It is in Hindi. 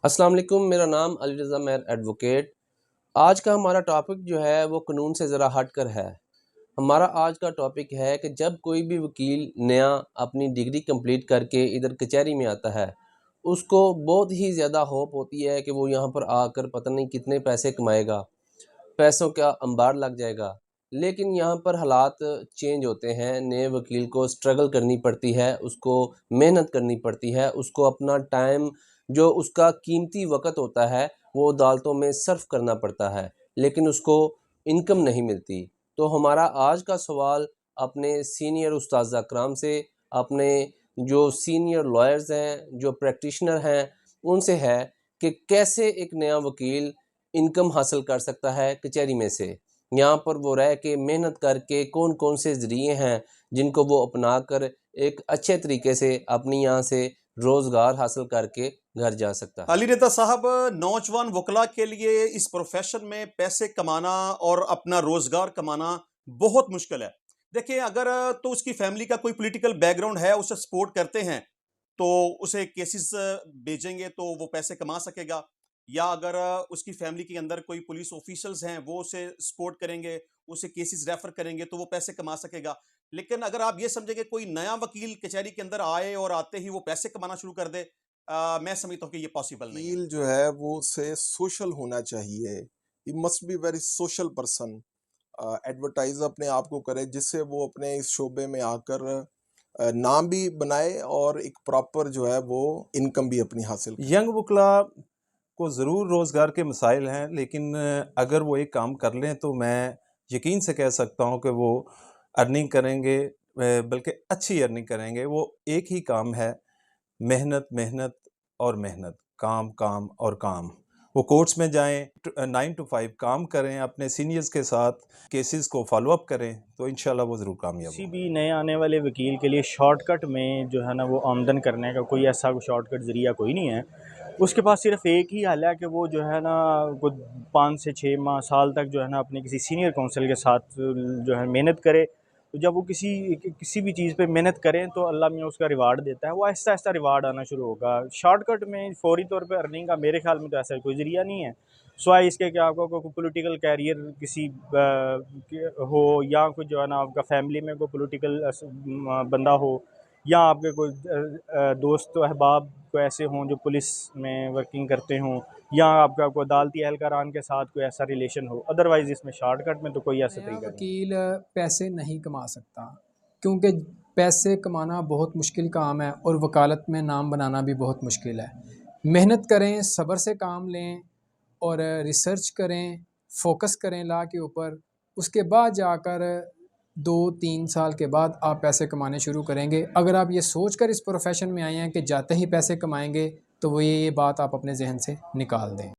अस्सलाम वालेकुम, मेरा नाम अली रज़ा मेहर एडवोकेट। आज का हमारा टॉपिक जो है वो कानून से ज़रा हट कर है। हमारा आज का टॉपिक है कि जब कोई भी वकील नया अपनी डिग्री कंप्लीट करके इधर कचहरी में आता है, उसको बहुत ही ज़्यादा होप होती है कि वो यहाँ पर आकर पता नहीं कितने पैसे कमाएगा, पैसों का अंबार लग जाएगा। लेकिन यहाँ पर हालात चेंज होते हैं, नए वकील को स्ट्रगल करनी पड़ती है, उसको मेहनत करनी पड़ती है, उसको अपना टाइम जो उसका कीमती वक़्त होता है, वो अदालतों में सर्फ़ करना पड़ता है, लेकिन उसको इनकम नहीं मिलती। तो हमारा आज का सवाल अपने सीनियर उस्ताज़ कराम से, अपने जो सीनियर लॉयर्स हैं, जो प्रैक्टिशनर हैं, उनसे है कि कैसे एक नया वकील इनकम हासिल कर सकता है कचहरी में से। यहाँ पर वो रह के मेहनत करके कौन-कौन से ज़रिए हैं जिनको वो अपना कर एक अच्छे तरीके से अपनी यहाँ से रोज़गार हासिल करके घर जा सकता है। अली रेता साहब, नौजवान वकला के लिए इस प्रोफेशन में पैसे कमाना और अपना रोजगार कमाना बहुत मुश्किल है। देखिए, अगर तो उसकी फैमिली का कोई पॉलिटिकल बैकग्राउंड है, उसे सपोर्ट करते हैं, तो उसे केसेस भेजेंगे तो वो पैसे कमा सकेगा। या अगर उसकी फैमिली के अंदर कोई पुलिस ऑफिशियल्स हैं, वो उसे सपोर्ट करेंगे, उसे केसेस रेफर करेंगे, तो वो पैसे कमा सकेगा। लेकिन अगर आप ये समझेंगे कोई नया वकील कचहरी के अंदर आए और आते ही वो पैसे कमाना शुरू कर दे, मैं समझता हूँ कि ये पॉसिबल नहीं है। वकील जो है वो उसे सोशल होना चाहिए। He must be very social person. Advertise अपने आप को करे जिससे वो अपने इस शोबे में आकर नाम भी बनाए और एक प्रॉपर जो है वो इनकम भी अपनी हासिल करे। यंग वकला को ज़रूर रोज़गार के मसाइल हैं, लेकिन अगर वो एक काम कर लें तो मैं यकीन से कह सकता हूँ कि वो अर्निंग करेंगे, बल्कि अच्छी अर्निंग करेंगे। वो एक ही काम है, मेहनत, मेहनत और मेहनत, काम, काम और काम। वो कोर्ट्स में जाएँ, 9 टू 5 काम करें, अपने सीनियर्स के साथ केसेस को फ़ॉलो अप करें, तो इंशाल्लाह वो ज़रूर कामयाब किसी होंगे। भी नए आने वाले वकील के लिए शॉर्टकट में जो है ना वो आमदन करने का कोई ऐसा शॉर्टकट ज़रिया कोई नहीं है। उसके पास सिर्फ एक ही हल है कि वो जो है ना वो 5 से 6 माह साल तक जो है ना अपने किसी सीनियर काउंसिल के साथ जो है मेहनत करे। तो जब वो किसी भी चीज़ पे मेहनत करें तो अल्लाह मियाँ उसका रिवार्ड देता है, वो आहिस्ता आहिस्ता रिवार्ड आना शुरू होगा। शॉर्टकट में फौरी तौर पे अर्निंग का मेरे ख्याल में तो ऐसा कोई ज़रिया नहीं है, सिवाय इसके कि आपका कोई पॉलिटिकल कैरियर किसी हो, या कोई जो है ना आपका फैमिली में कोई पॉलिटिकल बंदा हो, या आपके कोई दोस्त अहबाब कोई ऐसे हों जो पुलिस में वर्किंग करते हों, या आपका कोई अदालती एहलकारान के साथ कोई ऐसा रिलेशन हो। अदरवाइज़ इसमें शॉर्टकट में तो कोई ऐसा नया तरीका नहीं। वकील पैसे नहीं कमा सकता, क्योंकि पैसे कमाना बहुत मुश्किल काम है और वकालत में नाम बनाना भी बहुत मुश्किल है। मेहनत करें, सब्र से काम लें और रिसर्च करें, फोकस करें लॉ के ऊपर। उसके बाद जाकर 2-3 साल के बाद आप पैसे कमाने शुरू करेंगे। अगर आप ये सोच कर इस प्रोफेशन में आए हैं कि जाते ही पैसे कमाएंगे, तो वो ये बात आप अपने जहन से निकाल दें।